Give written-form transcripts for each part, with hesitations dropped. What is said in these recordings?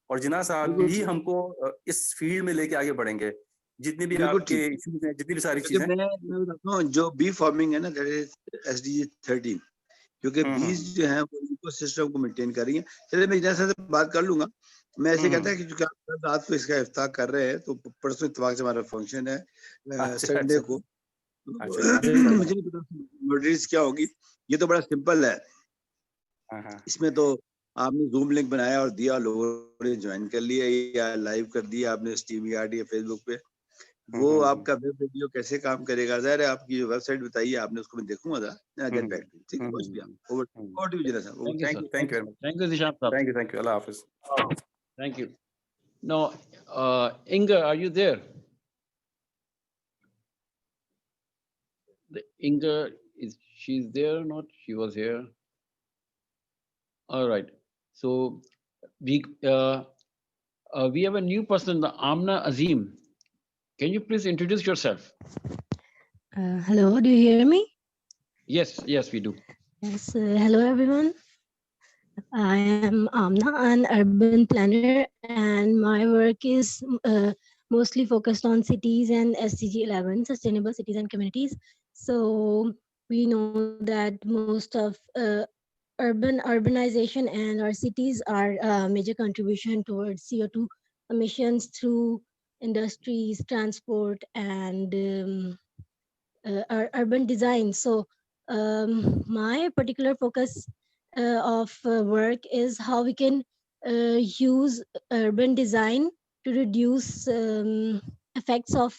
और जिन्ना साहब भी हमको इस फील्ड में लेके आगे बढ़ेंगे, जितनी भी आपके इश्यूज हैं, जितनी भी सारी चीजें। मैं बताता हूँ, जो बी फार्मिंग है ना, दैट इज SDG 13, क्योंकि बीज जो है वो इकोसिस्टम को मेंटेन कर रही है। चलिए मैं जैसा से बात कर लूंगा। मैं ऐसे कहता है कि जो रात को इसका इफ्तार कर रहे हैं, तो परसों इत्तेफाक से हमारा फंक्शन है संडे को। मुझे नहीं पता मॉडरेट्स क्या होगी, ये तो बड़ा सिंपल है। इसमें तो आपने जूम लिंक बनाया और दिया, लोगों ने ज्वाइन कर लिया या लाइव कर दिया आपने StreamYard या फेसबुक पे। वो आपका वेब वीडियो कैसे काम करेगा, ज़ाहिर है आपकी जो वेबसाइट बताइए आपने, उसको मैं देखूंगा जरा, गेट बैक। ठीक है, कुछ भी आप ओवर टू जिन्ना साहब। थैंक यू दिशांत साहब, थैंक यू, अल्लाह हाफिज। Thank you. No, Inga, are you there? Inga, she's there or not? She was here. All right. So we have a new person, the Amna Azim. Can you please introduce yourself? Hello, do you hear me? Yes, we do. Yes, hello everyone. I am Amna, an urban planner, and my work is mostly focused on cities and SDG 11, sustainable cities and communities. So we know that most of urbanization and our cities are a major contribution towards CO2 emissions through industries, transport, and urban design. So my particular focus of work is how we can use urban design to reduce effects of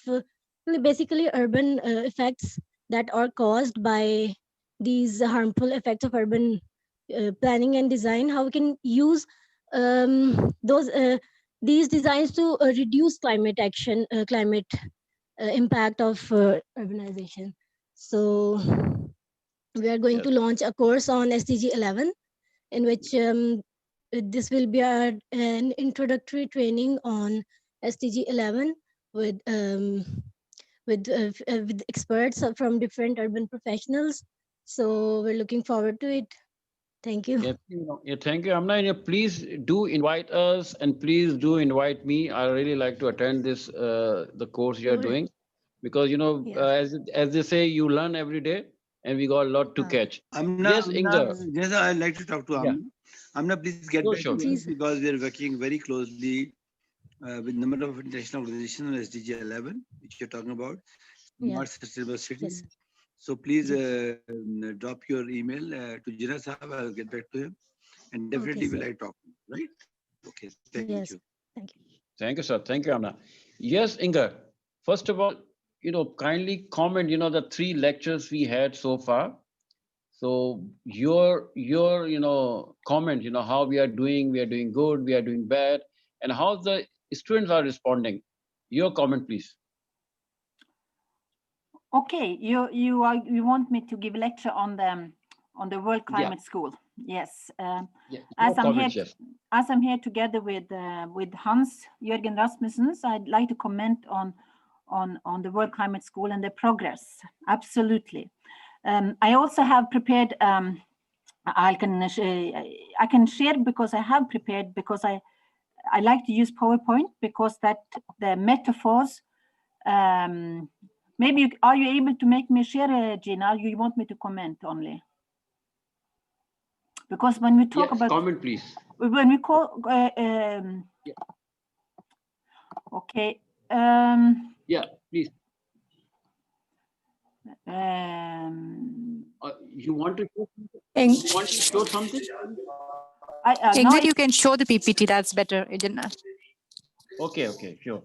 basically urban effects that are caused by these harmful effects of urban planning and design. How we can use these designs to reduce climate action, climate impact of urbanization. So we are going to launch a course on SDG 11, in which this will be an introductory training on SDG 11 with experts from different urban professionals. So we're looking forward to it. Thank you. Yeah, thank you, Amna. Please do invite us, and please do invite me. I really like to attend this the course you are doing, because as they say, you learn every day, and we got a lot to catch. Yes, Inga. Yes, I'd like to talk to Amna. Amna, please get back to us, because we are working very closely with number of international organizations on SDG 11, which you're talking about, smart sustainable cities. So please drop your email to Jinnah Sahab. I'll get back to him, and definitely will I talk. Right? Okay. Thank you. Thank you. Thank you, sir. Thank you, Amna. Yes, Inga. First of all, kindly comment. The 3 lectures we had so far. So your comment. How we are doing. We are doing good. We are doing bad, and how the students are responding. Your comment, please. Okay, you want me to give a lecture on the World Climate School? Yes. As I'm here together with Hans Jørgen Rasmussen, I'd like to comment on the World Climate School and the progress. Absolutely. I also have prepared. I can share because I have prepared, because I like to use PowerPoint, because that the metaphors. Maybe are you able to make me share, Jinnah? You want me to comment only? Because when we talk about comment, please. When we call okay. Yeah, please. You want to show something? Inga, you can show the PPT. That's better, Jinnah. Okay, sure.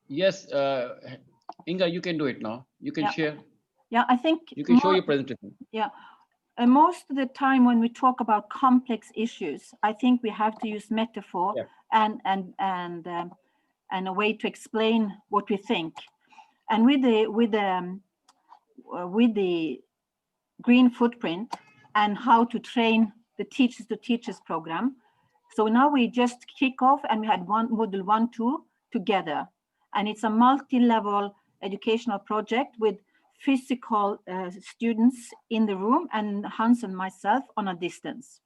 Yes, Inga, you can do it now. You can share. Yeah, I think you can show your presentation. Yeah, most of the time when we talk about complex issues, I think we have to use metaphor and a way to explain what we think. And with the green footprint and how to train the teachers to teachers program. So now we just kick off, and we had module 1, 2 together. And it's a multi-level educational project with physical students in the room, and Hans and myself on a distance.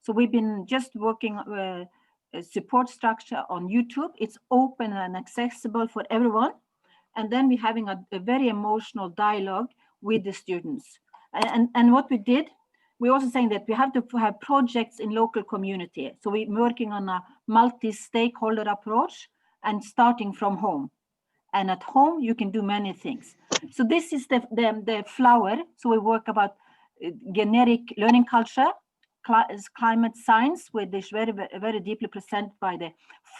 So we've been just working a support structure on YouTube. It's open and accessible for everyone. And then we're having a very emotional dialogue with the students. And what we did, we're also saying that we have to have projects in local community. So we're working on a multi-stakeholder approach and starting from home. And at home, you can do many things. So this is the flower. So we work about generic learning culture, climate science, which is very, very deeply presented by the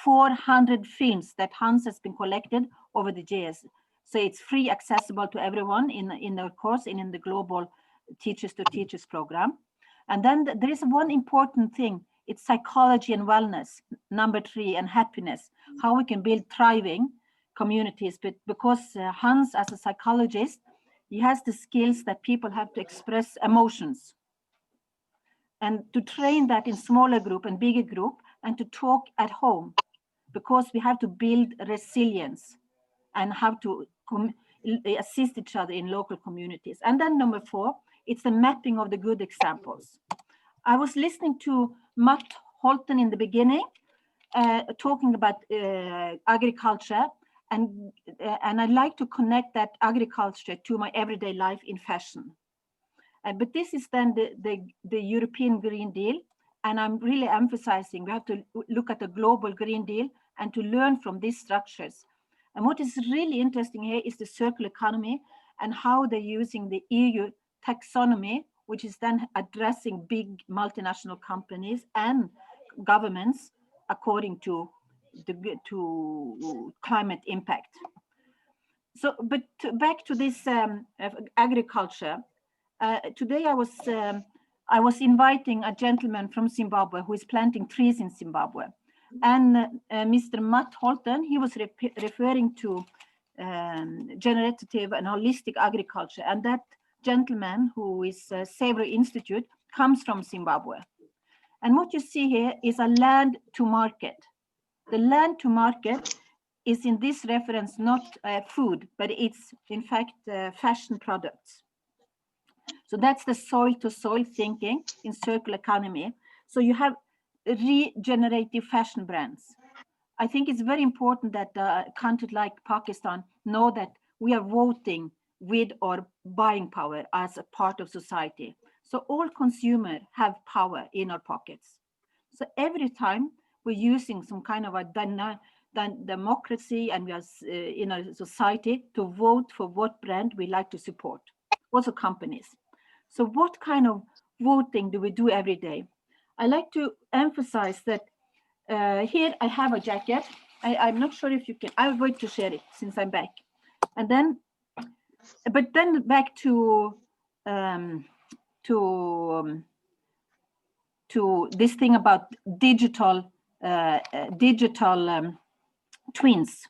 400 films that Hans has been collected over the years. So it's free, accessible to everyone in our course and in the global Teachers to Teachers program. And then there is one important thing. It's psychology and wellness, number 3, and happiness, how we can build thriving communities. But because Hans, as a psychologist, he has the skills that people have to express emotions. And to train that in smaller group and bigger group, and to talk at home, because we have to build resilience and have to assist each other in local communities. And then number 4, it's the mapping of the good examples. I was listening to Matt Holton in the beginning, talking about agriculture, and I'd like to connect that agriculture to my everyday life in fashion. But this is then the European Green Deal, and I'm really emphasizing we have to look at the global Green Deal and to learn from these structures. And what is really interesting here is the circular economy and how they're using the EU taxonomy, which is then addressing big multinational companies and governments according to climate impact. So, but back to this agriculture. Today I was inviting a gentleman from Zimbabwe who is planting trees in Zimbabwe. And Mr. Matt Holton, he was referring to generative and holistic agriculture. And that gentleman, who is Savory Institute, comes from Zimbabwe. And what you see here is a land to market. The land to market is in this reference not food, but it's in fact fashion products. So that's the soil to soil thinking in circular economy. So you have regenerative fashion brands. I think it's very important that a country like Pakistan know that we are voting with our buying power as a part of society. So all consumers have power in our pockets. So every time we're using some kind of a democracy and we are in a society to vote for what brand we like to support, also companies. So what kind of voting do we do every day? I like to emphasize that here I have a jacket. I'm not sure if you can, I'll wait to share it since I'm back. And then, but then back to this thing about digital twins.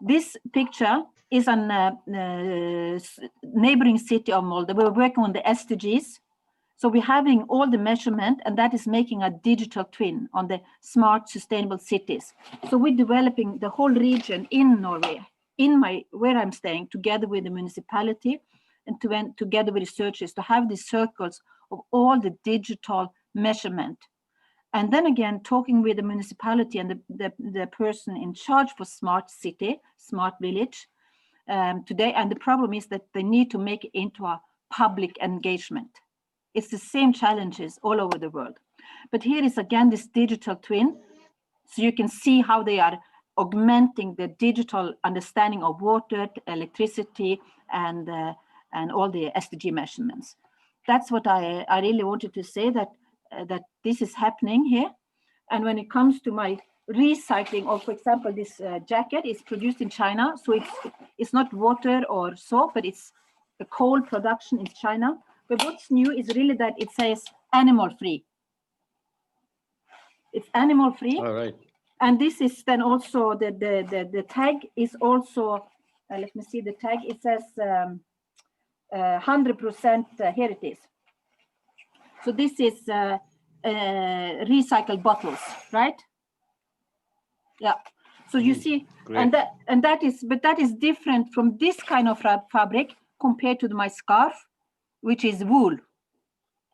This picture is a neighboring city of Malta. We're working on the SDGs. So we're having all the measurement, and that is making a digital twin on the smart, sustainable cities. So we're developing the whole region in Norway, where I'm staying, together with the municipality and together with researchers, to have these circles of all the digital measurement. And then again, talking with the municipality and the person in charge for smart city, smart village today. And the problem is that they need to make it into a public engagement. It's the same challenges all over the world. But here is again this digital twin. So you can see how they are augmenting the digital understanding of water, electricity, and all the SDG measurements. That's what I really wanted to say, that this is happening here. And when it comes to my recycling, or for example, this jacket is produced in China. So it's not water or soap, but it's a coal production in China. But what's new is really that it says animal free. It's animal free. All right. And this is then also the tag is also, let me see the tag. It says 100%, here it is. So this is recycled bottles, right? Yeah. So you see, great. and that is different from this kind of fabric compared to my scarf, which is wool.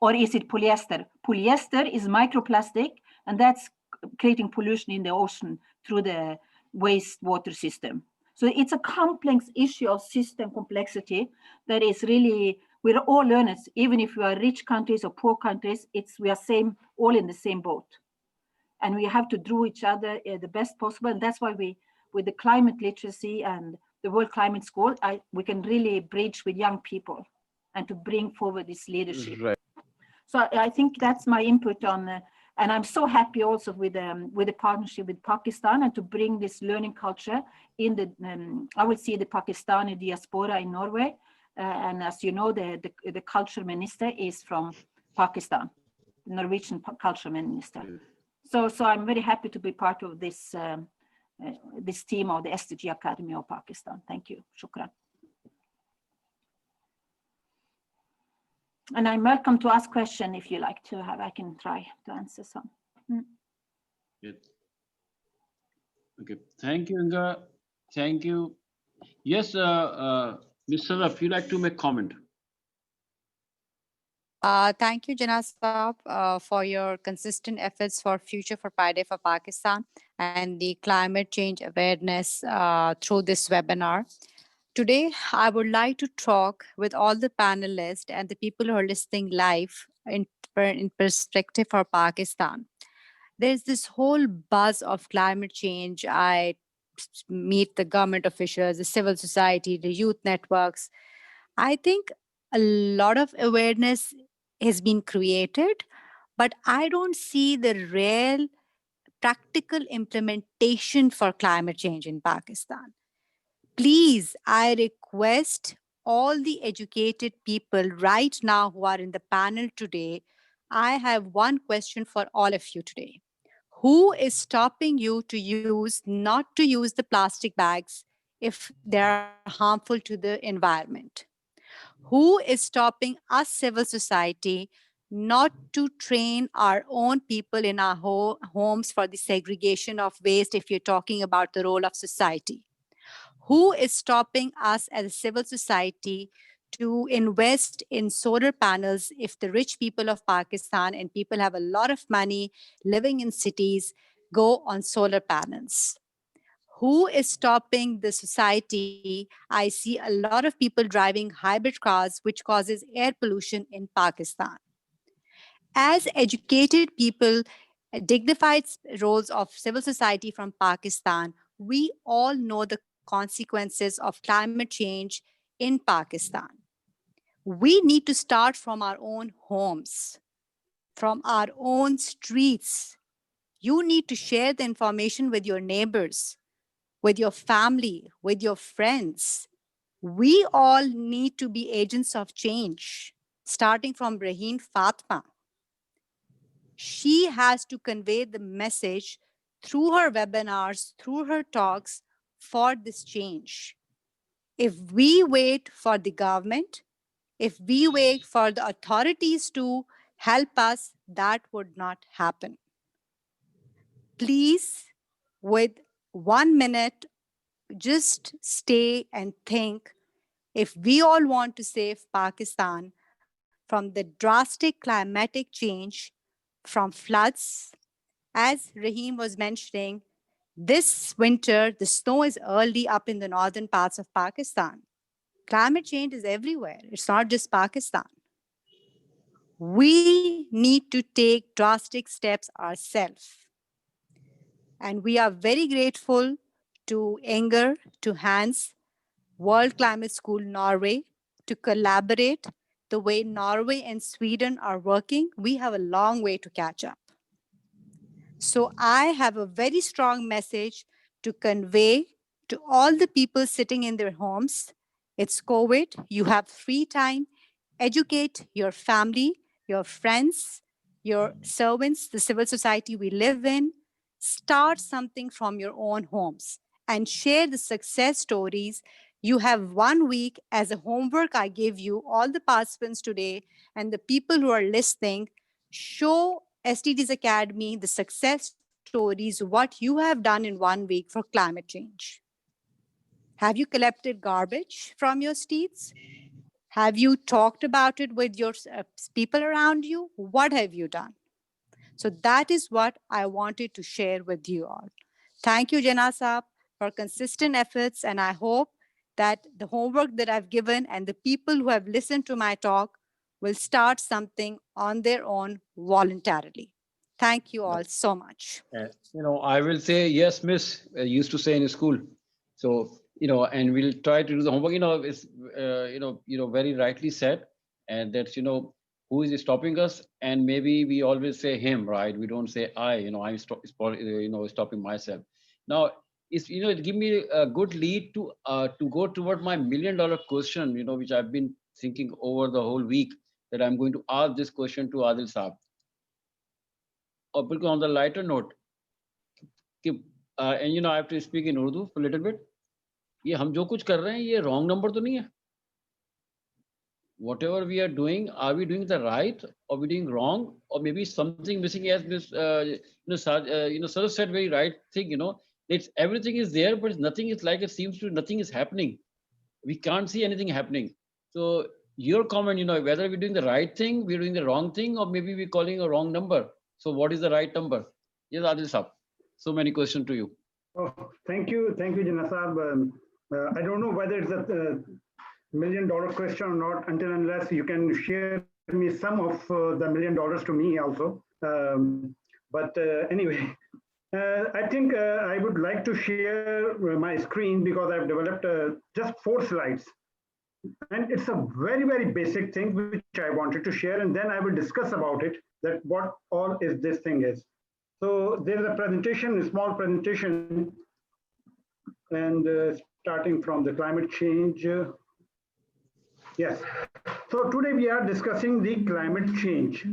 Or is it polyester? Polyester is microplastic, and that's creating pollution in the ocean through the wastewater system. So it's a complex issue of system complexity that is really, we're all learners, even if we are rich countries or poor countries, we are all in the same boat. And we have to draw each other the best possible. And that's why with the climate literacy and the World Climate School, we can really bridge with young people and to bring forward this leadership. Right. So I think that's my input on, and I'm so happy also with the partnership with Pakistan and to bring this learning culture in the, I would say the Pakistani diaspora in Norway. And as you know, the culture minister is from Pakistan, the Norwegian culture minister. So I'm very happy to be part of this this team of the SDG Academy of Pakistan. Thank you. Shukran. And I'm welcome to ask question if you like to have. I can try to answer some. Good. Okay. Thank you, Inga. Thank you. Yes, Ms. Saraf, you like to make comment? Thank you, Jinnah Saab, for your consistent efforts for Future for Pi Day for Pakistan and the climate change awareness through this webinar. Today, I would like to talk with all the panelists and the people who are listening live in perspective for Pakistan. There's this whole buzz of climate change. I meet the government officials, the civil society, the youth networks. I think a lot of awareness has been created, but I don't see the real practical implementation for climate change in Pakistan. Please, I request all the educated people right now who are in the panel today, I have one question for all of you today. Who is stopping you not to use the plastic bags if they are harmful to the environment? Who is stopping us, civil society, not to train our own people in our homes for the segregation of waste if you're talking about the role of society? Who is stopping us as a civil society to invest in solar panels if the rich people of Pakistan and people have a lot of money living in cities go on solar panels? Who is stopping the society? I see a lot of people driving hybrid cars, which causes air pollution in Pakistan. As educated people, dignified roles of civil society from Pakistan, we all know the consequences of climate change in Pakistan. We need to start from our own homes, from our own streets. You need to share the information with your neighbors, with your family, with your friends. We all need to be agents of change, starting from Braheen Fatma. She has to convey the message through her webinars, through her talks for this change. If we wait for the government, if we wait for the authorities to help us, that would not happen. Please, with 1 minute, just stay and think. If we all want to save Pakistan from the drastic climatic change, from floods, as Raheem was mentioning, this winter, the snow is early up in the northern parts of Pakistan. Climate change is everywhere. It's not just Pakistan. We need to take drastic steps ourselves. And we are very grateful to Inger, to Hans, World Climate School Norway, to collaborate the way Norway and Sweden are working. We have a long way to catch up. So I have a very strong message to convey to all the people sitting in their homes. It's COVID, you have free time. Educate your family, your friends, your servants, the civil society we live in. Start something from your own homes and share the success stories. You have 1 week as a homework I give you, all the participants today and the people who are listening. Show SDGs Academy the success stories, what you have done in 1 week for climate change. Have you collected garbage from your streets? Have you talked about it with your people around you? What have you done? So that is what I wanted to share with you all. Thank you, Jinnah Saab, for consistent efforts. And I hope that the homework that I've given and the people who have listened to my talk will start something on their own voluntarily. Thank you all so much. I will say, yes, miss, used to say in school. So, and we'll try to do the homework. It's, very rightly said. And that's, who is stopping us? And maybe we always say him, right? We don't say I, I'm stopping myself. Now, it give me a good lead to go toward my $1 million question, which I've been thinking over the whole week, that I'm going to ask this question to Adil Saab. Or on the lighter note, and I have to speak in Urdu for a little bit. ये हम जो कुछ कर रहे हैं ये wrong number तो नहीं है. Whatever we are doing, are we doing the right or we doing wrong, or maybe something missing? As Miss Sarah said, very right thing. It's everything is there, but nothing is like it seems to. Nothing is happening. We can't see anything happening. So your comment, whether we're doing the right thing, we're doing the wrong thing, or maybe we're calling a wrong number. So what is the right number? Yes, Adil Saab. So many questions to you. Oh, thank you, Jinnah Saab. I don't know whether it's a $1 million question or not, until unless you can share me some of the $1 million to me also. But anyway, I think I would like to share my screen because I've developed just 4 slides. And it's a very, very basic thing which I wanted to share, and then I will discuss about it, that what all is this thing is. So there's a presentation, a small presentation, and starting from the climate change. Yes. So today we are discussing the climate change.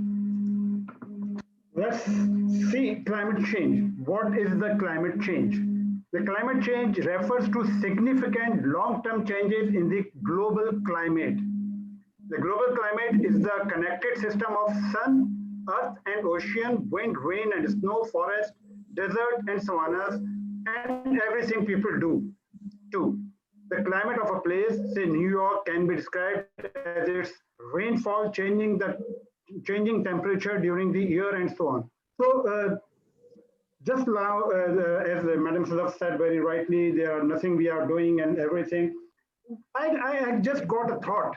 Let's see climate change. What is the climate change? The climate change refers to significant long-term changes in the global climate. The global climate is the connected system of sun, earth and ocean, wind, rain and snow, forest, desert and savannas, and everything people do too. The climate of a place, say New York, can be described as its rainfall changing temperature during the year and so on. So just now, as Madam Sadaf said very rightly, there are nothing we are doing and everything. I just got a thought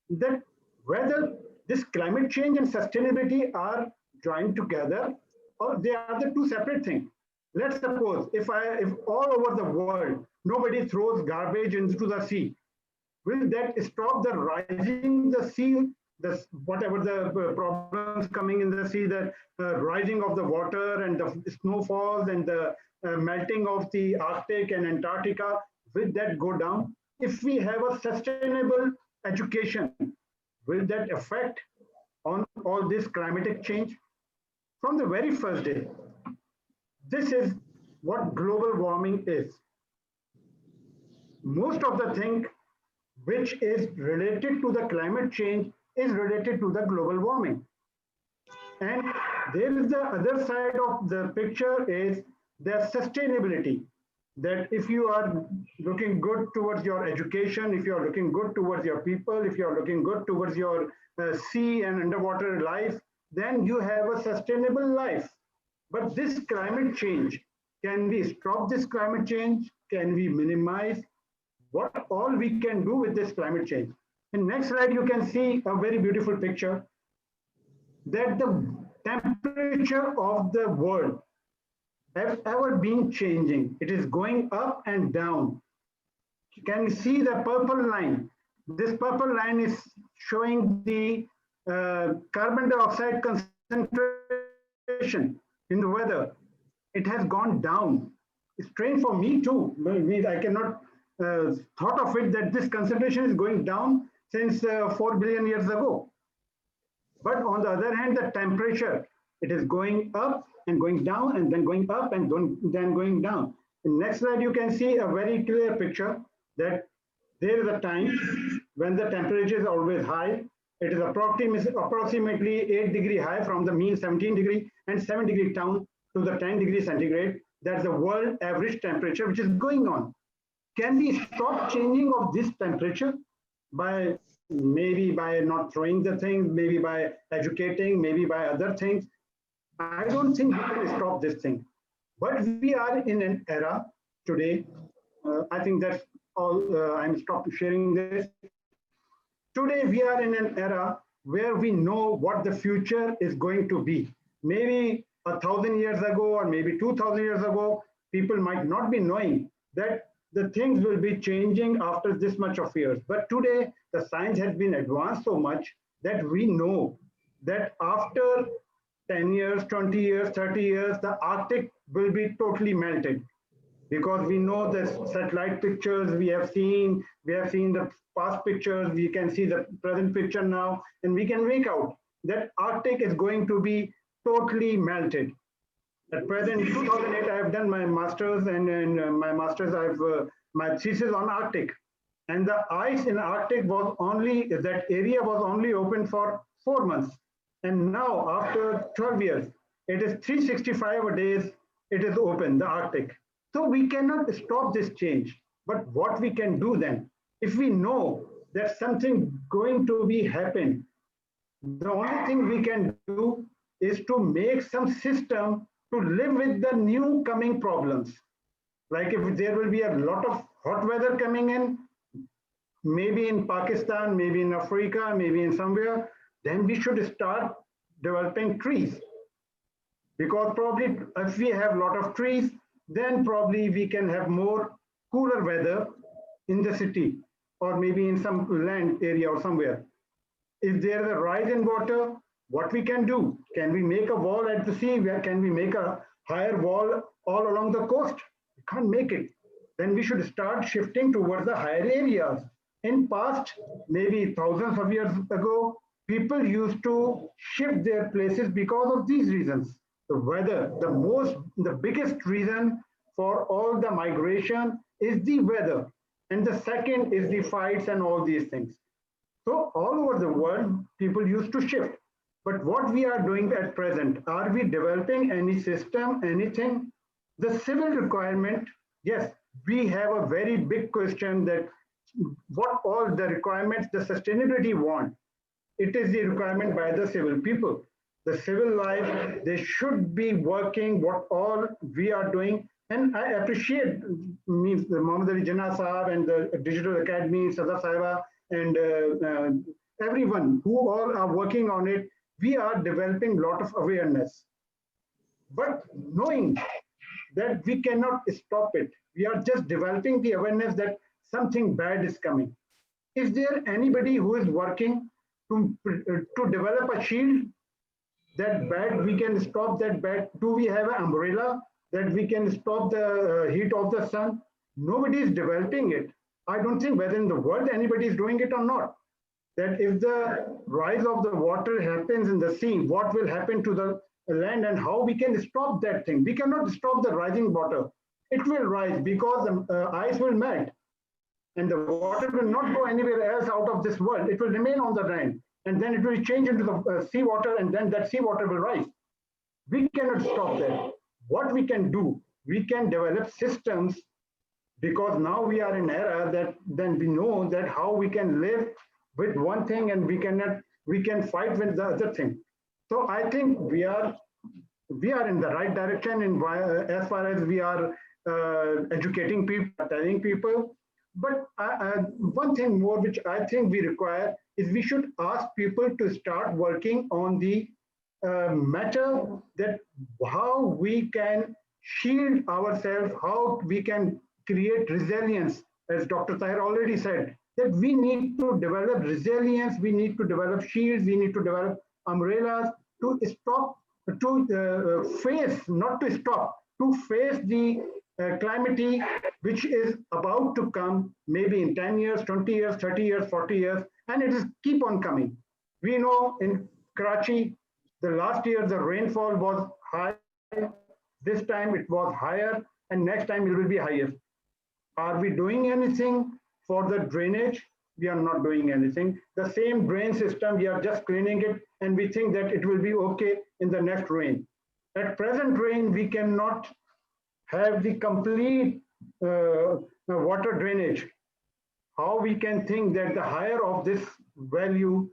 that whether this climate change and sustainability are joined together or they are the 2 separate things. Let's suppose if all over the world nobody throws garbage into the sea, will that stop the rising the sea, whatever the problems coming in the sea, the rising of the water and the snowfalls and the melting of the Arctic and Antarctica, will that go down? If we have a sustainable education, will that affect on all this climatic change? From the very first day, this is what global warming is. Most of the thing which is related to the climate change is related to the global warming. And there is the other side of the picture is the sustainability. That if you are looking good towards your education, if you are looking good towards your people, if you are looking good towards your sea and underwater life, then you have a sustainable life. But this climate change, can we stop this climate change? Can we minimize? What all we can do with this climate change? In next slide, you can see a very beautiful picture that the temperature of the world has ever been changing. It is going up and down. You can see the purple line. This purple line is showing the carbon dioxide concentration in the weather. It has gone down. It's strange for me too. I cannot thought of it that this concentration is going down since 4 billion years ago. But on the other hand, the temperature, it is going up and going down and then going up and then going down. In next slide, you can see a very clear picture that there is a time when the temperature is always high. It is approximately 8 degree high from the mean 17 degree and 7 degree down to the 10 degree centigrade. That's the world average temperature which is going on. Can we stop changing of this temperature by maybe by not throwing the things, maybe by educating, maybe by other things. I don't think we can stop this thing. But we are in an era today. I think that's all. I'm stopped sharing this. Today, we are in an era where we know what the future is going to be. Maybe 1,000 years ago, or maybe 2,000 years ago, people might not be knowing that the things will be changing after this much of years. But today, the science has been advanced so much that we know that after 10 years, 20 years, 30 years, the Arctic will be totally melted. Because we know the satellite pictures we have seen the past pictures, we can see the present picture now, and we can make out that Arctic is going to be totally melted. At present, in 2008, I have done my master's, and in my master's, my thesis on Arctic. And the ice in Arctic was only, that area was only open for 4 months. And now, after 12 years, it is 365 days, it is open, the Arctic. So we cannot stop this change. But what we can do then, if we know that something going to be happen, the only thing we can do is to make some system to live with the new coming problems. Like if there will be a lot of hot weather coming in, maybe in Pakistan, maybe in Africa, maybe in somewhere, then we should start developing trees. Because probably if we have a lot of trees, then probably we can have more cooler weather in the city, or maybe in some land area or somewhere. If there is a rise in water, what we can do? Can we make a wall at the sea? Where can we make a higher wall all along the coast? We can't make it. Then we should start shifting towards the higher areas. In past, maybe thousands of years ago, people used to shift their places because of these reasons. The weather, the biggest reason for all the migration is the weather. And the second is the fights and all these things. So all over the world, people used to shift. But what we are doing at present, are we developing any system, anything? The civil requirement, yes, we have a very big question that what all the requirements the sustainability want. It is the requirement by the civil people. The civil life, they should be working what all we are doing. And I appreciate Mohammed A, Jinnah Sahab and the Digital Academy, Sada Saiba, and everyone who all are working on it. We are developing a lot of awareness. But knowing that we cannot stop it, we are just developing the awareness that something bad is coming. Is there anybody who is working to develop a shield that bad, we can stop that bad? Do we have an umbrella that we can stop the heat of the sun? Nobody is developing it. I don't think whether in the world anybody is doing it or not. That if the rise of the water happens in the sea, what will happen to the land and how we can stop that thing? We cannot stop the rising water. It will rise because the ice will melt. And the water will not go anywhere else out of this world. It will remain on the land. And then it will change into the seawater, and then that seawater will rise. We cannot stop that. What we can do, we can develop systems, because now we are in an era that then we know that how we can live with one thing and we can fight with the other thing. So I think we are in the right direction in as far as we are educating people, telling people. But one thing more which I think we require is we should ask people to start working on the matter that how we can shield ourselves, how we can create resilience, as Dr. Tahir already said, that we need to develop resilience, we need to develop shields, we need to develop umbrellas to stop, to face, not to stop, to face the calamity which is about to come, maybe in 10 years, 20 years, 30 years, 40 years, and it is keep on coming. We know in Karachi, the last year the rainfall was high, this time it was higher, and next time it will be higher. Are we doing anything for the drainage? We are not doing anything. The same drain system, we are just cleaning it, and we think that it will be okay in the next rain. At present rain, we cannot have the complete water drainage. how we can think that the higher of this value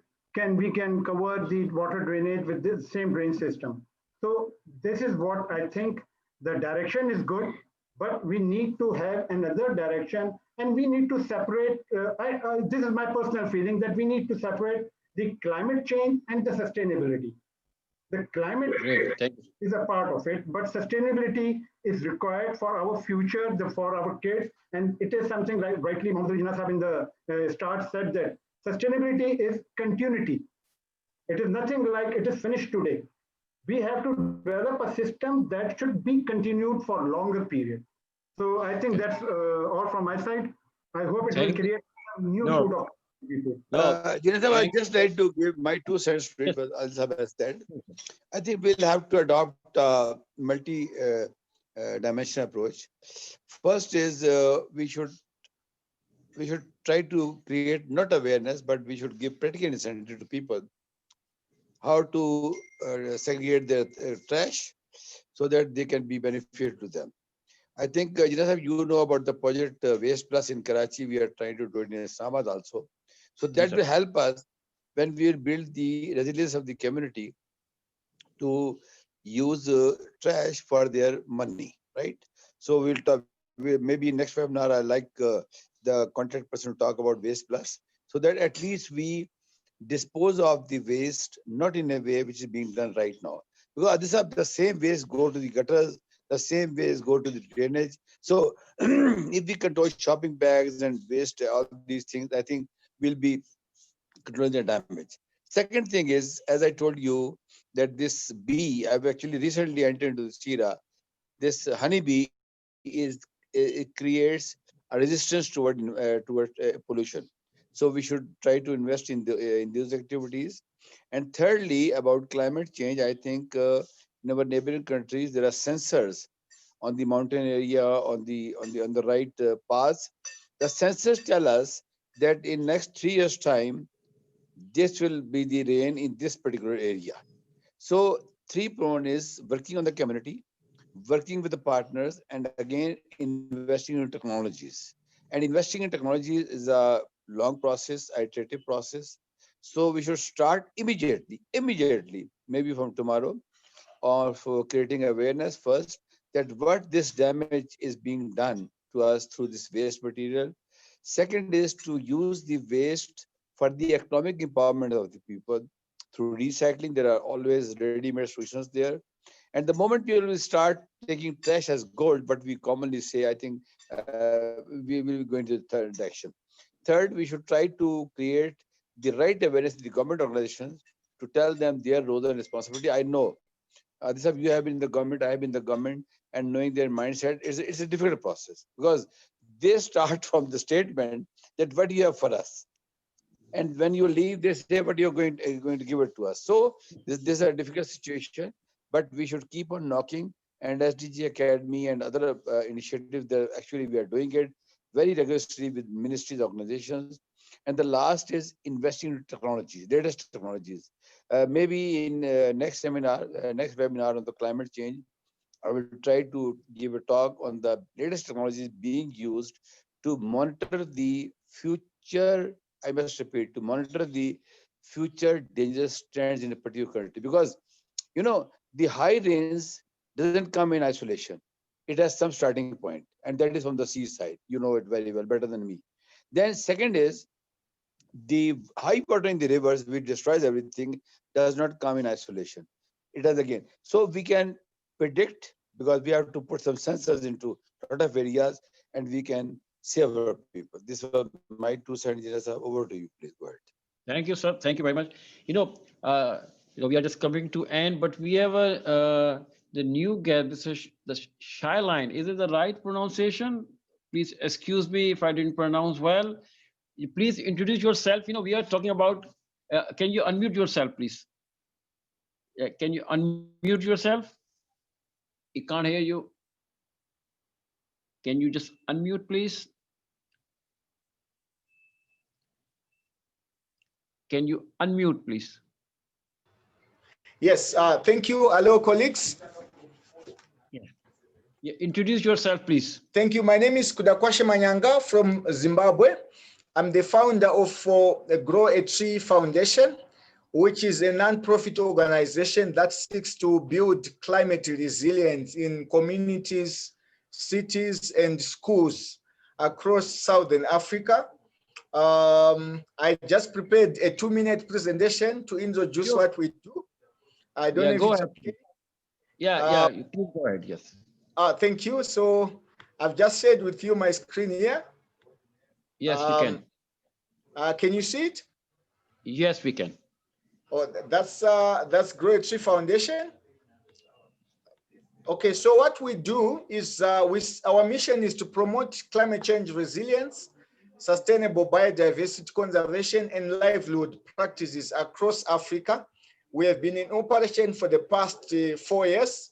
we can cover the water drainage with this same drain system. So this is what I think. The direction is good, but we need to have another direction, and we need to separate. This is my personal feeling that we need to separate the climate change and the sustainability. The climate is a part of it, but sustainability is required for our future, for our kids, and it is something like rightly Mohammed Jinnah in the start said that sustainability is continuity. It is nothing like it is finished today. We have to develop a system that should be continued for longer period. So I think that's all from my side. I hope it will create some new food of people. Jinnah, I just like to give my 2 cents to it, but Al-Sab has said. I think we'll have to adopt a multi-dimensional approach. First is we should try to create not awareness, but we should give practical incentive to people how to segregate their trash so that they can be beneficial to them. I think, Jinnah, you know about the project Waste Plus in Karachi. We are trying to do it in Islamabad also. So that will help us when we will build the resilience of the community to use trash for their money, right? So we'll talk, maybe next webinar, I like the contact person to talk about Waste Plus, so that at least we dispose of the waste, not in a way which is being done right now. Because this are the same waste go to the gutters, the same waste go to the drainage. So if we control shopping bags and waste, all these things, I think we'll be controlling the damage. Second thing is, as I told you, that this bee, I've actually recently entered into the Shira, this honeybee it creates a resistance toward pollution. So we should try to invest in those activities. And thirdly, about climate change, I think in our neighboring countries there are sensors on the mountain area, on the right paths. The sensors tell us that in next 3 years' time, this will be the rain in this particular area. So 3 prone is working on the community, working with the partners, and again investing in technologies. And investing in technologies is a long process, iterative process. So we should start immediately, maybe from tomorrow, or for creating awareness first that what this damage is being done to us through this waste material. Second is to use the waste for the economic empowerment of the people through recycling. There are always ready-made solutions there. And the moment we will start taking trash as gold, but we commonly say, I think we will be going to the third direction. Third, we should try to create the right awareness in the government organizations to tell them their role and responsibility. I know this of you have been in the government, I have been in the government, and knowing their mindset, it's a difficult process because they start from the statement that what you have for us. And when you leave, they say, what you're going to give it to us. So this is a difficult situation, but we should keep on knocking. And SDG Academy and other initiatives, that actually we are doing it very rigorously with ministries, organizations. And the last is investing in technologies, latest technologies. Maybe in next webinar on the climate change, I will try to give a talk on the latest technologies being used to monitor the future. I must repeat, to monitor the future dangerous trends in a particular country. Because, you know, the high rains doesn't come in isolation. It has some starting point, and that is from the seaside. You know it very well, better than me. Then second is the high water in the rivers, which destroys everything, does not come in isolation. It does again. So we can predict, because we have to put some sensors into a lot of areas, and we can save our people. This was my 2 cents. Over to you, please go ahead. Thank you, sir. Thank you very much. We are just coming to end, but we have the new guest. This is the Shy Line. Is it the right pronunciation? Please excuse me if I didn't pronounce well. Please introduce yourself. We are talking about. Can you unmute yourself, please? Can you unmute yourself? I can't hear you. Can you just unmute, please? Can you unmute, please? Yes, thank you. Hello, colleagues. Yeah, introduce yourself, please. Thank you. My name is Kudakwashe Manyanga from Zimbabwe. I'm the founder of the Grow a Tree Foundation, which is a non-profit organization that seeks to build climate resilience in communities, cities, and schools across Southern Africa. I just prepared a 2-minute presentation to introduce what we do. I don't know if it's okay. Yeah, please go ahead, yes. Thank you. So I've just shared with you my screen here. Yes, we can. Can you see it? Yes, we can. Oh, that's Grow a Tree Foundation. Okay, so what we do is our mission is to promote climate change resilience, sustainable biodiversity conservation, and livelihood practices across Africa. We have been in operation for the past 4 years.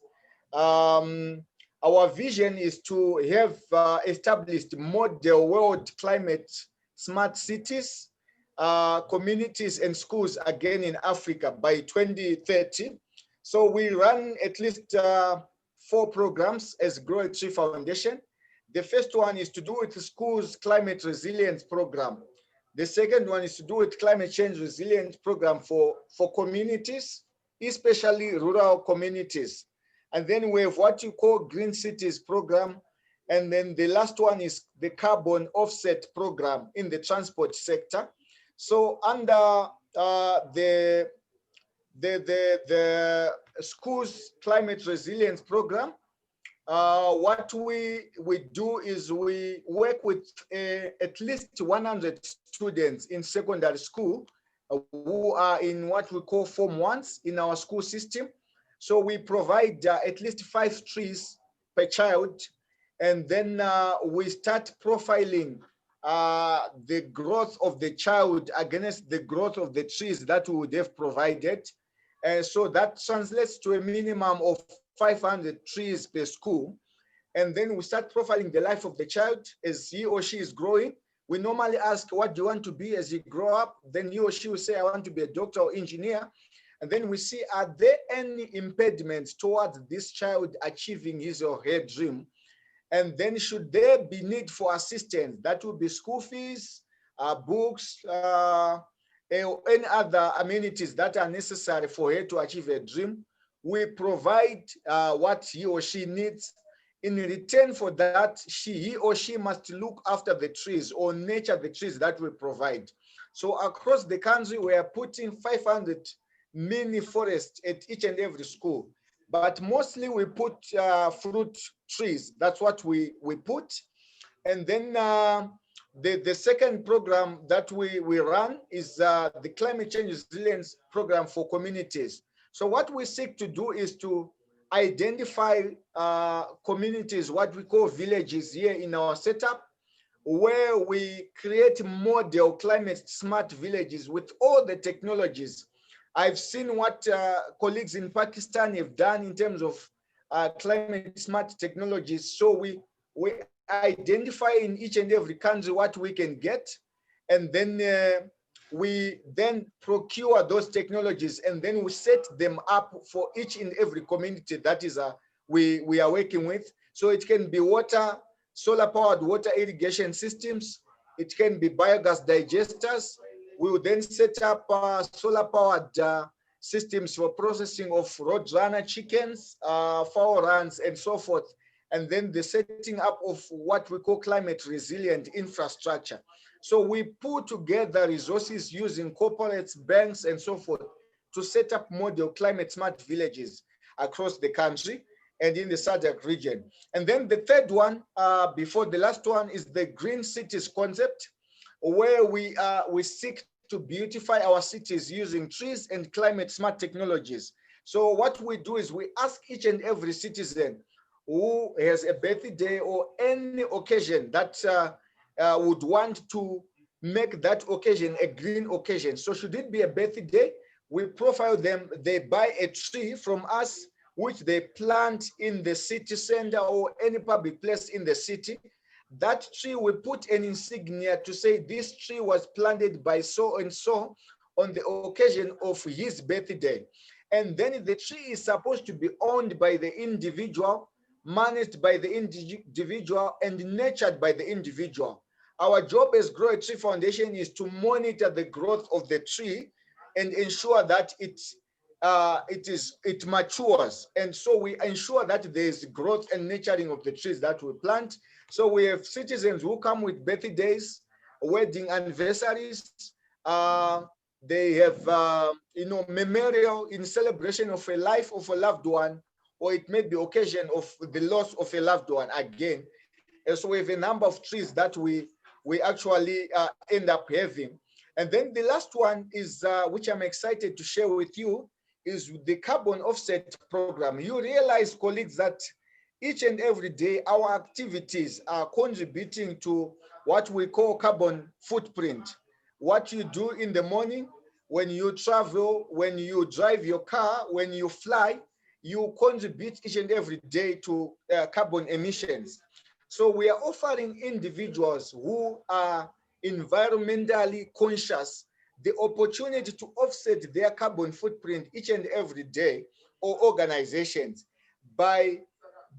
Our vision is to have established model world climate smart cities, communities, and schools again in Africa by 2030. So we run at least 4 programs as Grow a Tree Foundation. The first one is to do with the schools climate resilience program. The second one is to do with climate change resilience program for communities, especially rural communities. And then we have what you call Green Cities program. And then the last one is the carbon offset program in the transport sector. So under the schools climate resilience program, what we do is we work with at least 100 students in secondary school who are in what we call Form 1s in our school system. So we provide at least 5 trees per child, and then we start profiling the growth of the child against the growth of the trees that we would have provided. So that translates to a minimum of 500 trees per school. And then we start profiling the life of the child as he or she is growing. We normally ask, what do you want to be as you grow up? Then he or she will say, I want to be a doctor or engineer. And then we see, are there any impediments towards this child achieving his or her dream? And then should there be need for assistance? That would be school fees, books, any other amenities that are necessary for her to achieve a dream. We provide what he or she needs. In return for that, he or she must look after the trees or nurture the trees that we provide. So across the country, we are putting 500 mini forests at each and every school. But mostly we put fruit trees. That's what we put. And then the second program that we run is the Climate Change Resilience Program for communities. So what we seek to do is to identify communities, what we call villages here in our setup, where we create model climate smart villages with all the technologies. I've seen what colleagues in Pakistan have done in terms of climate smart technologies. So we identify in each and every country what we can get, and then we then procure those technologies, and then we set them up for each and every community that is we are working with. So it can be water, solar-powered water irrigation systems. It can be biogas digesters. We will then set up solar-powered systems for processing of roadrunner chickens, fowl runs, and so forth. And then the setting up of what we call climate resilient infrastructure. So we put together resources using corporates, banks, and so forth to set up model climate smart villages across the country and in the SADC region. And then the third one, before the last one, is the green cities concept, where we seek to beautify our cities using trees and climate smart technologies. So what we do is we ask each and every citizen who has a birthday or any occasion that would want to make that occasion a green occasion. So should it be a birthday, we profile them, they buy a tree from us, which they plant in the city center or any public place in the city. That tree, we put an insignia to say this tree was planted by so and so on the occasion of his birthday. And then the tree is supposed to be owned by the individual, managed by the individual, and nurtured by the individual. Our job as Grow a Tree Foundation is to monitor the growth of the tree and ensure that it matures. And so we ensure that there's growth and nurturing of the trees that we plant. So we have citizens who come with birthdays, wedding anniversaries. They have, memorial in celebration of a life of a loved one, or it may be occasion of the loss of a loved one again. And so we have a number of trees that we actually end up having. And then the last one is, which I'm excited to share with you, is the carbon offset program. You realize, colleagues, that each and every day our activities are contributing to what we call carbon footprint. What you do in the morning, when you travel, when you drive your car, when you fly, you contribute each and every day to carbon emissions. So we are offering individuals who are environmentally conscious the opportunity to offset their carbon footprint each and every day, or organizations, by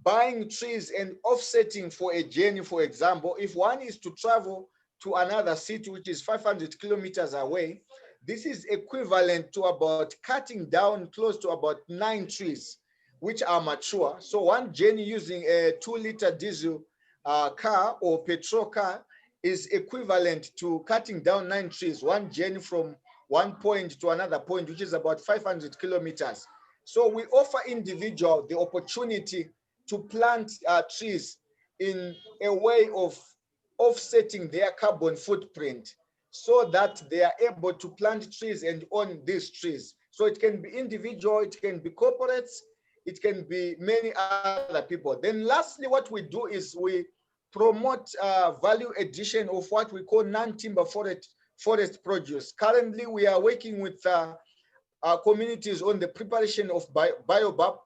buying trees and offsetting for a journey. For example, if one is to travel to another city which is 500 kilometers away, this is equivalent to about cutting down close to about 9 trees which are mature. So one journey using a 2-liter diesel car or petrol car is equivalent to cutting down 9 trees, one journey from one point to another point, which is about 500 kilometers. So we offer individuals the opportunity to plant trees in a way of offsetting their carbon footprint, so that they are able to plant trees and own these trees. So it can be individual, it can be corporates, it can be many other people. Then lastly, what we do is we promote value addition of what we call non-timber forest produce. Currently, we are working with our communities on the preparation of baobab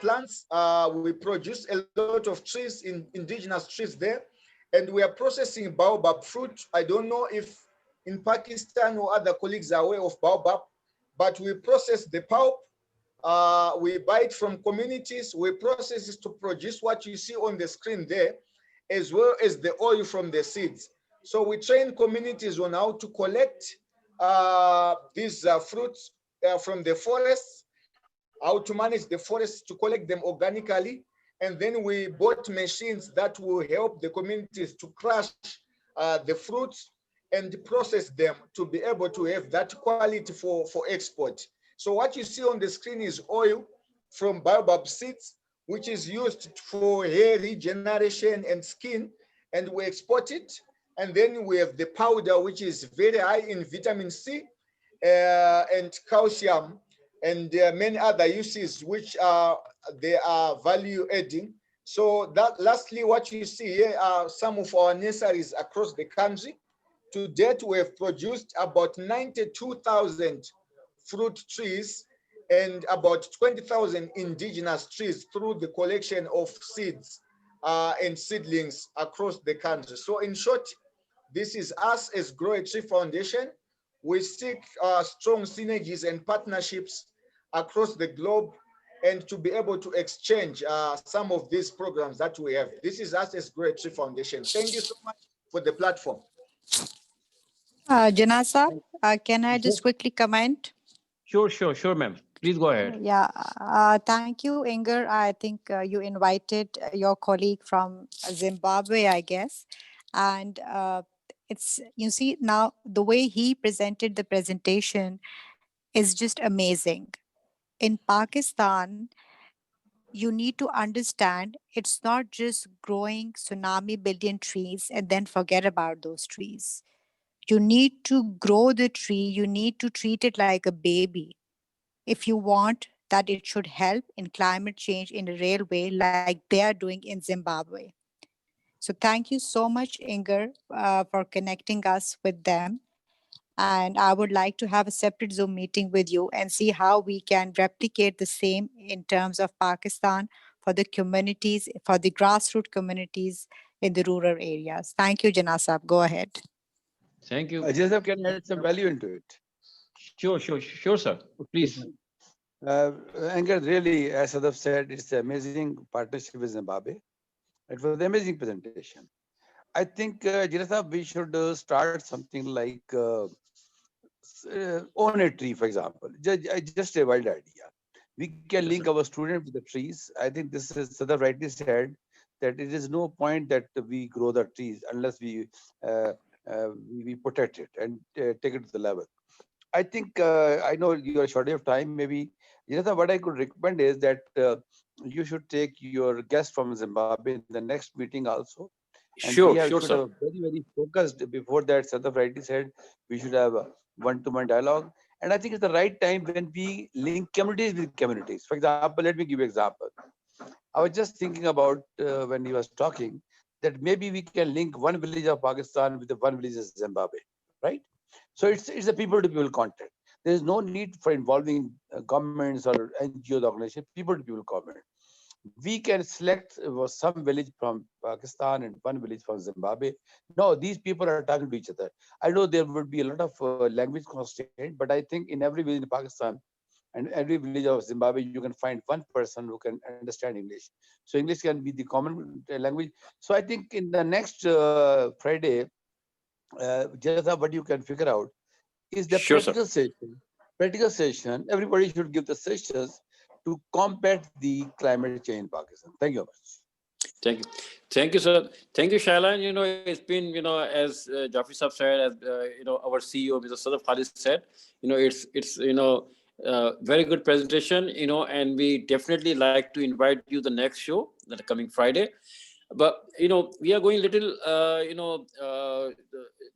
plants. We produce a lot of trees, indigenous trees there, and we are processing baobab fruit. I don't know if in Pakistan or other colleagues are aware of baobab, but we process the pulp. We buy it from communities. We process it to produce what you see on the screen there, as well as the oil from the seeds. So we train communities on how to collect these fruits from the forests, how to manage the forests, to collect them organically. And then we bought machines that will help the communities to crush the fruits and process them to be able to have that quality for export. So what you see on the screen is oil from baobab seeds, which is used for hair regeneration and skin, and we export it. And then we have the powder, which is very high in vitamin C and calcium, and many other uses which they are value adding. So that lastly, what you see here are some of our nurseries across the country. To date, we have produced about 92,000 fruit trees and about 20,000 indigenous trees through the collection of seeds and seedlings across the country. So in short, this is us as Grow a Tree Foundation. We seek strong synergies and partnerships across the globe, and to be able to exchange some of these programs that we have. This is us as Grow a Tree Foundation. Thank you so much for the platform. Jinnah sir, can I just quickly comment? Sure, ma'am. Please go ahead. Yeah, thank you, Inger. I think you invited your colleague from Zimbabwe, I guess. And it's, you see, now the way he presented the presentation is just amazing. In Pakistan, you need to understand it's not just growing tsunami billion trees and then forget about those trees. You need to grow the tree, you need to treat it like a baby if you want that it should help in climate change in a real way, like they are doing in Zimbabwe. So thank you so much, Inger, for connecting us with them. And I would like to have a separate Zoom meeting with you and see how we can replicate the same in terms of Pakistan for the communities, for the grassroots communities in the rural areas. Thank you, Jinnah Saab. Go ahead. Thank you. Joseph can add some value into it. Sure, sir. Please. Anger, really, as Sadaf said, it's an amazing partnership with Zimbabwe. It was an amazing presentation. I think, Jinnah, we should start something like own a tree, for example. Just a wild idea. We can Yes, link sir. our student with the trees. I think this is Sadaf rightly said that it is no point that we grow the trees unless uh, we protect it and take it to the level. I think I know you are short of time. Maybe what I could recommend is that you should take your guest from Zimbabwe in the next meeting also, and we Sure, should sure, have a sir. very focused. Before that, Sadaf rightly said we should have a one-to-one dialogue, and I think it's the right time when we link communities with communities. For example, let me give you an example. I was just thinking about when he was talking that maybe we can link one village of Pakistan with the one village of Zimbabwe, right? So it's a people-to-people contact. There is no need for involving governments or NGOs organizations. People-to-people contact. We can select some village from Pakistan and one village from Zimbabwe. No, these people are talking to each other. I know there would be a lot of language constraint, but I think in every village in Pakistan and every village of Zimbabwe, you can find one person who can understand English. So English can be the common language. So I think in the next Friday, Jatha, what you can figure out is the Sure, sir. practical session. Practical session. Everybody should give the sessions to combat the climate change in Pakistan. Thank you very much. Thank you, sir. Thank you, Shaila. And it's been as Jafi Sahab said, as our CEO, Mr. Sadaf Khalid said, it's very good presentation. And we definitely like to invite you the next show that coming Friday. But we are going little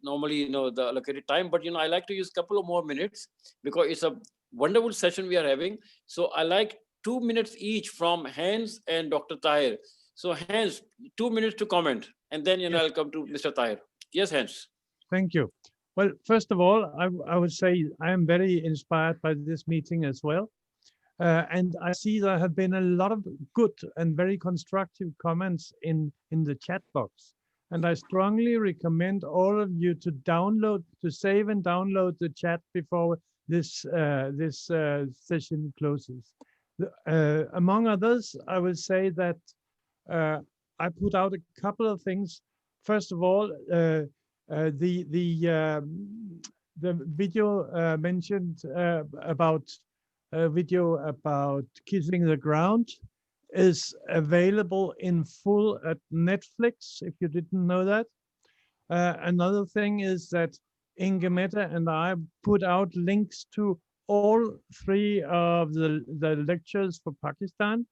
normally the allocated time, but I like to use a couple of more minutes because it's a wonderful session we are having. So I like 2 minutes each from Hans and Dr. Tahir. So Hans, 2 minutes to comment, and then Yes. I'll come to Mr. Tahir. Yes, Hans. Thank you. Well, first of all, I would say I am very inspired by this meeting as well. And I see there have been a lot of good and very constructive comments in the chat box. And I strongly recommend all of you to save and download the chat before this session closes. Among others, I would say that I put out a couple of things. First of all, the video mentioned about a video about kissing the ground is available in full at Netflix, if you didn't know that. Another thing is that Inge Mehta and I put out links to all three of the lectures for Pakistan.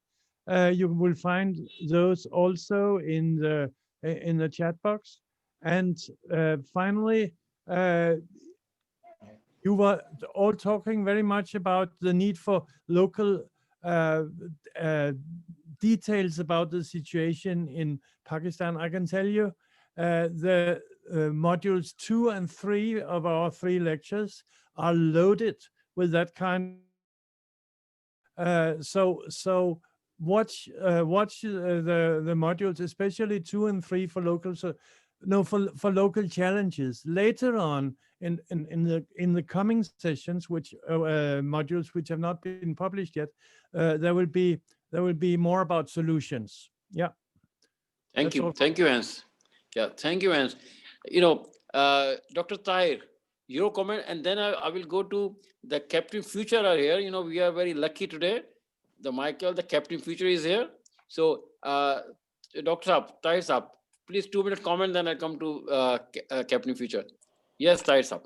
You will find those also in the chat box. And finally, you were all talking very much about the need for local details about the situation in Pakistan. I can tell you the modules 2 and 3 of our 3 lectures are loaded with that kind. So watch the modules, especially 2 and 3 for local. For local challenges. Later on in the coming sessions, which modules which have not been published yet, there will be more about solutions. Yeah. Thank you. Thank you, Hans. Yeah, thank you, Hans. Dr. Tahir, your comment, and then I will go to the Captain Future are here. We are very lucky today. The Captain Future is here. So, Dr. Saab, Tahir Saab, please 2-minute comment, then I come to Captain Future. Yes, Tahir Saab.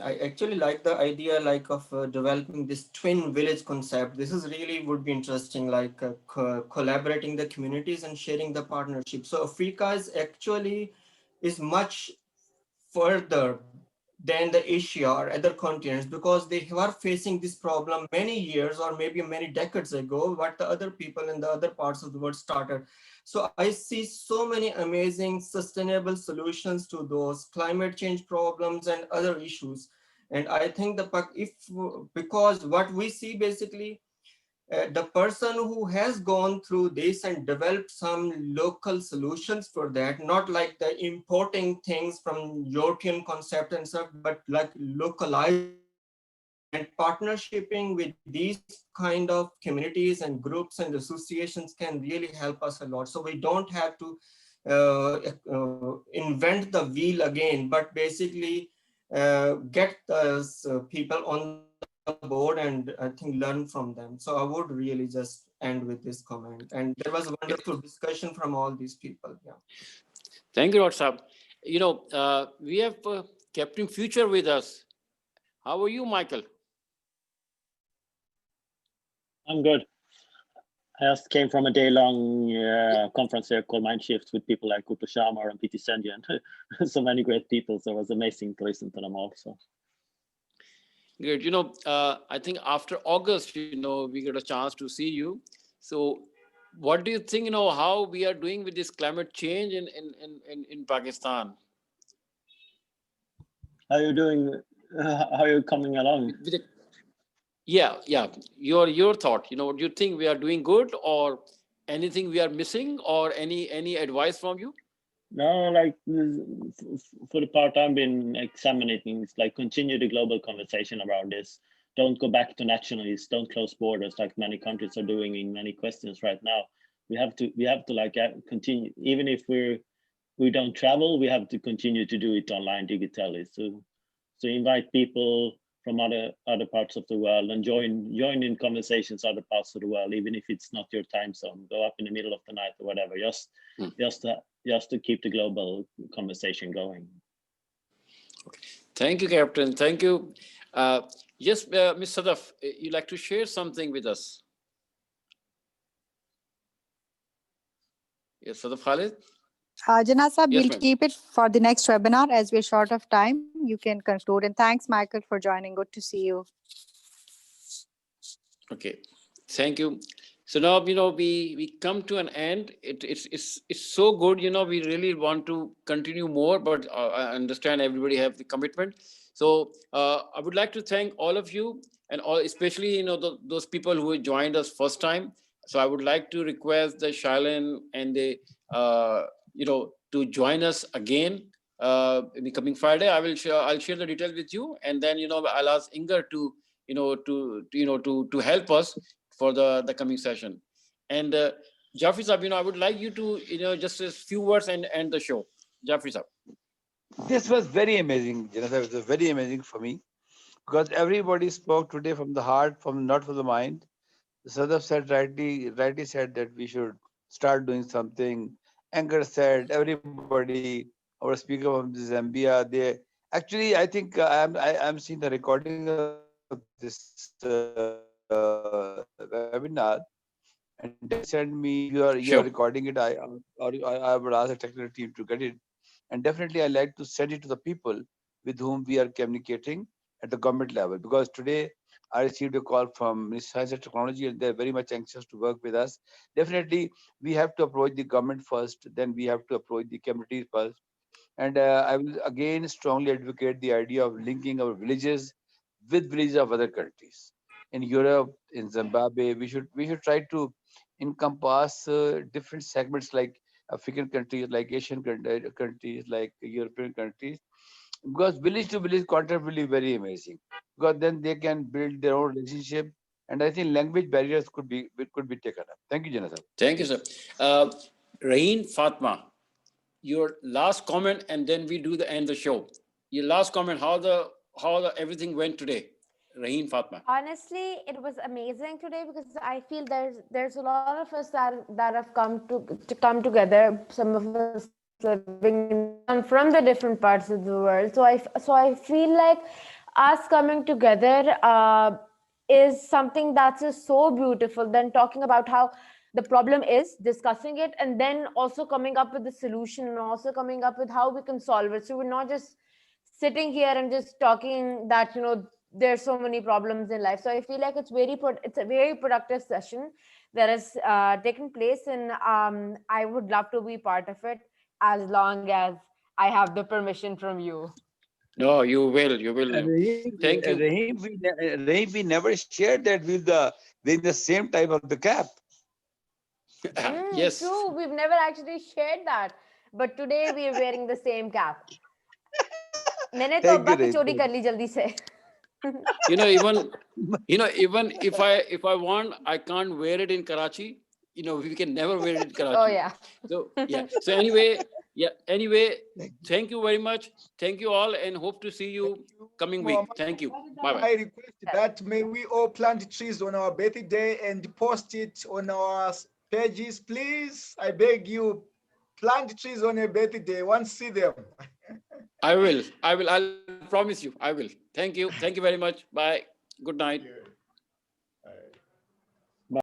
I actually like the idea of developing this twin village concept. This is really would be interesting, collaborating the communities and sharing the partnership. So Africa is much further than the Asia or other continents because they were facing this problem many years or maybe many decades ago, what the other people in the other parts of the world started. So I see so many amazing sustainable solutions to those climate change problems and other issues. And I think because what we see basically, the person who has gone through this and developed some local solutions for that, not like the importing things from European concept and stuff, but like localized and partnershiping with these kind of communities and groups and associations can really help us a lot. So we don't have to invent the wheel again, but basically get those people on the board and I think learn from them. So I would really just end with this comment. And there was a wonderful discussion from all these people. Yeah. Thank you, Dr. Saab. We have Captain Future with us. How are you, Michael? I'm good. I just came from a day-long conference here called Mind Shifts with people like Kuto Sharma and P.T. Senji and so many great people. So it was amazing to listen to them all. So. Good. I think after August, we get a chance to see you. So what do you think, how we are doing with this climate change in Pakistan? How are you doing? How are you coming along? Yeah. Your thought, do you think we are doing good or anything we are missing or any advice from you? No, like for the part I've been examining, it's like continue the global conversation around this. Don't go back to nationalists. Don't close borders like many countries are doing in many questions right now. We have to like continue, even if we don't travel, we have to continue to do it online digitally. So invite people from other parts of the world and join in conversations other parts of the world, even if it's not your time zone. Go up in the middle of the night or whatever. Just to keep the global conversation going. Okay. Thank you, Captain. Thank you. Yes, Ms. Sadaf, you'd like to share something with us? Yes, Sadaf Khalid? Jinnah sir, Yes, we'll keep it for the next webinar as we're short of time. You can conclude. And thanks, Michael, for joining. Good to see you. Okay, thank you. So now, we come to an end. It's so good, we really want to continue more, but I understand everybody have the commitment. So I would like to thank all of you and all, especially, those people who joined us first time. So I would like to request the Shailen and the, to join us again in the coming Friday. I'll share the details with you, and then, I'll ask Inger to, to help us for the coming session. And Jafri Saab, I would like you to, just a few words and end the show. Jafri Saab. This was very amazing, Jinnah. It was very amazing for me because everybody spoke today from the heart, not from the mind. Sadaf said rightly said that we should start doing something. Anchor said everybody, our speaker from Zambia, they actually I think I'm seeing the recording of this webinar, and definitely send me if you are recording it. I would ask the technical team to get it, and definitely I like to send it to the people with whom we are communicating at the government level, because today I received a call from Ministry of Science and Technology, and they're very much anxious to work with us. Definitely, we have to approach the government first, then we have to approach the communities first. And I will again strongly advocate the idea of linking our villages with villages of other countries. In Europe, in Zimbabwe, we should try to encompass different segments like African countries, like Asian countries, like European countries, because village to village contact will be very amazing, because then they can build their own relationship, and I think language barriers could be taken up. Thank you, Jinnah. Thank you, sir. Raheen Fatma, your last comment, and then we do the end the show. Your last comment, how the everything went today, Raheen Fatma. Honestly, it was amazing today because I feel there's a lot of us that have come to come together. Some of us living from the different parts of the world. So I feel like us coming together is something that's just so beautiful. Then talking about how the problem is, discussing it, and then also coming up with the solution, and also coming up with how we can solve it. So we're not just sitting here and just talking that there's so many problems in life. So I feel like it's a very productive session that has taken place, and I would love to be part of it as long as I have the permission from you. No, you will. Thank you. Rahim, we never shared that wearing the same type of the cap. Yes. True. We've never actually shared that, but today we are wearing the same cap. मैंने तो अब्बा की चोरी कर ली जल्दी से. Even if I want, I can't wear it in Karachi. We can never wear it in Karachi. Oh yeah. So yeah. So anyway, thank you very much. Thank you all, and hope to see you coming week. Thank you. Bye bye. I request that may we all plant trees on our birthday and post it on our pages, please. I beg you, plant trees on your birthday. Want to see them? I will. I'll promise you. I will. Thank you. Thank you very much. Bye. Good night.